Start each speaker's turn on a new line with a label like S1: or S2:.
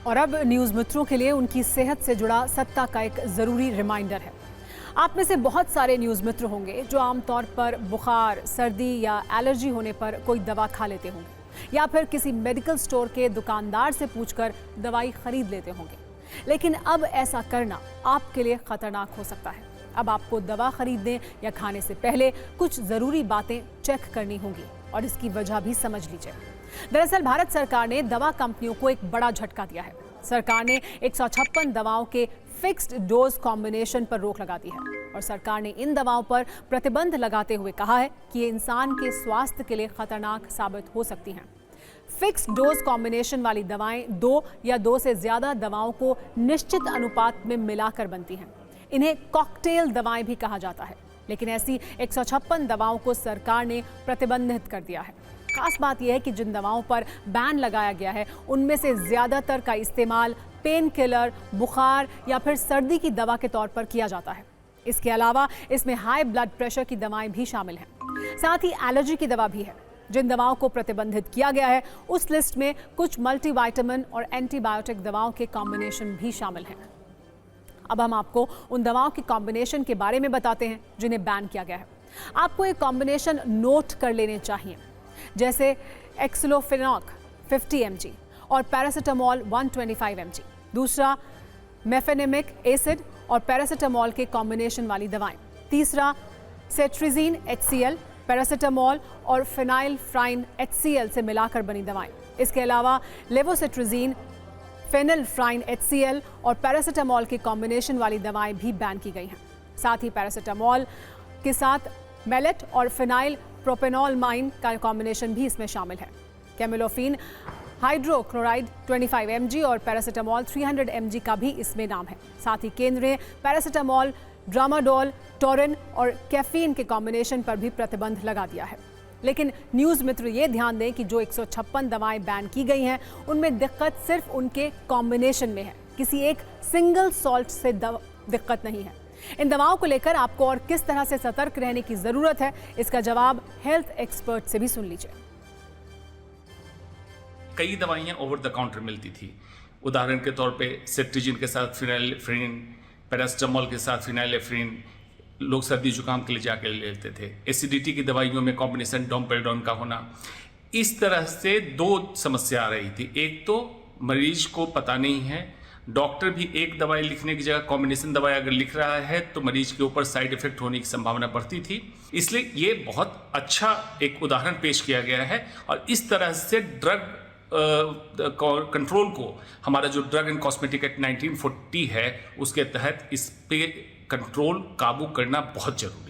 S1: और अब न्यूज़ मित्रों के लिए उनकी सेहत से जुड़ा सत्ता का एक ज़रूरी रिमाइंडर है। आप में से बहुत सारे न्यूज़ मित्र होंगे जो आमतौर पर बुखार, सर्दी या एलर्जी होने पर कोई दवा खा लेते होंगे या फिर किसी मेडिकल स्टोर के दुकानदार से पूछकर दवाई खरीद लेते होंगे। लेकिन अब ऐसा करना आपके लिए खतरनाक हो सकता है। अब आपको दवा खरीदने या खाने से पहले कुछ ज़रूरी बातें चेक करनी होंगी और इसकी वजह भी समझ लीजिए। दरअसल भारत सरकार ने दवा कंपनियों को एक बड़ा झटका दिया है। सरकार ने 156 दवाओं के फिक्स्ड डोज कॉम्बिनेशन पर रोक लगा दी है और सरकार ने इन दवाओं पर प्रतिबंध लगाते हुए कहा है कि ये इंसान के स्वास्थ्य के लिए खतरनाक साबित हो सकती हैं। फिक्स्ड डोज कॉम्बिनेशन वाली दवाएं 2 या 2 से ज्यादा दवाओं को निश्चित अनुपात में मिलाकर बनती हैं। इन्हें कॉकटेल दवाएं भी कहा जाता है, लेकिन ऐसी 156 दवाओं को सरकार ने प्रतिबंधित कर दिया है। खास बात यह है कि जिन दवाओं पर बैन लगाया गया है उनमें से ज्यादातर का इस्तेमाल पेन किलर, बुखार या फिर सर्दी की दवा के तौर पर किया जाता है। इसके अलावा इसमें हाई ब्लड प्रेशर की दवाएं भी शामिल हैं। साथ ही एलर्जी की दवा भी है। जिन दवाओं को प्रतिबंधित किया गया है उस लिस्ट में कुछ मल्टीविटामिन और एंटीबायोटिक दवाओं के कॉम्बिनेशन भी शामिल हैं। अब हम आपको उन दवाओं के कॉम्बिनेशन के बारे में बताते हैं जिन्हें बैन किया गया है। आपको एक कॉम्बिनेशन नोट कर लेने चाहिए, जैसे एक्सलोफेनॉक 50 mg और पैरासीटामोल 125 mg। दूसरा, मेफेनेमिक एसिड और पैरासीटामोल के कॉम्बिनेशन वाली दवाएं। तीसरा, सेट्रिजीन HCl, पैरासीटामोल और फेनाइलफ्राइन HCl से मिलाकर बनी दवाएं। इसके अलावा लेवोसिट्रिजीन, फेनिलफ्राइन HCl और पैरासीटामोल के कॉम्बिनेशन वाली दवाएं भी बैन की गई हैं। साथ ही पैरासीटामोल के साथ मेलेट और फेनाइल प्रोपेनोलमाइन का कॉम्बिनेशन भी इसमें शामिल है। कैमिलोफिन हाइड्रोक्लोराइड 25 mg और पैरासीटामोल 300 mg का भी इसमें नाम है। साथ ही केंद्र ने पैरासीटामोल, ड्रामाडोल, टोरिन और कैफीन के कॉम्बिनेशन पर भी प्रतिबंध लगा दिया है। लेकिन न्यूज़ मित्र ये ध्यान दें कि जो 156 दवाएं बैन की गई हैं उनमें दिक्कत सिर्फ उनके कॉम्बिनेशन में है, किसी एक सिंगल सॉल्ट से दिक्कत नहीं है। इन दवाओं को लेकर आपको और किस तरह से सतर्क रहने की जरूरत है, इसका जवाब हेल्थ एक्सपर्ट से भी सुन लीजिए।
S2: कई दवाइयाँ ओवर द काउंटर मिलती थी। उदाहरण के तौर पे सेट्रिजिन के साथ फिनाइलेफ्रिन, पैरासीटामोल के साथ फिनाइलेफ्रिन लोग सर्दी जुकाम के लिए जाके लेते थे। एसिडिटी की दवाइयों में कॉम्बिनेशन डोमपेडोन का होना। इस तरह से 2 समस्या आ रही थी। एक तो मरीज को पता नहीं है, डॉक्टर भी एक दवाई लिखने की जगह कॉम्बिनेशन दवाई अगर लिख रहा है तो मरीज के ऊपर साइड इफेक्ट होने की संभावना बढ़ती थी। इसलिए ये बहुत अच्छा एक उदाहरण पेश किया गया है और इस तरह से ड्रग कंट्रोल को, हमारा जो ड्रग एंड कॉस्मेटिक एक्ट 1940 है उसके तहत इस पे कंट्रोल काबू करना बहुत जरूरी है।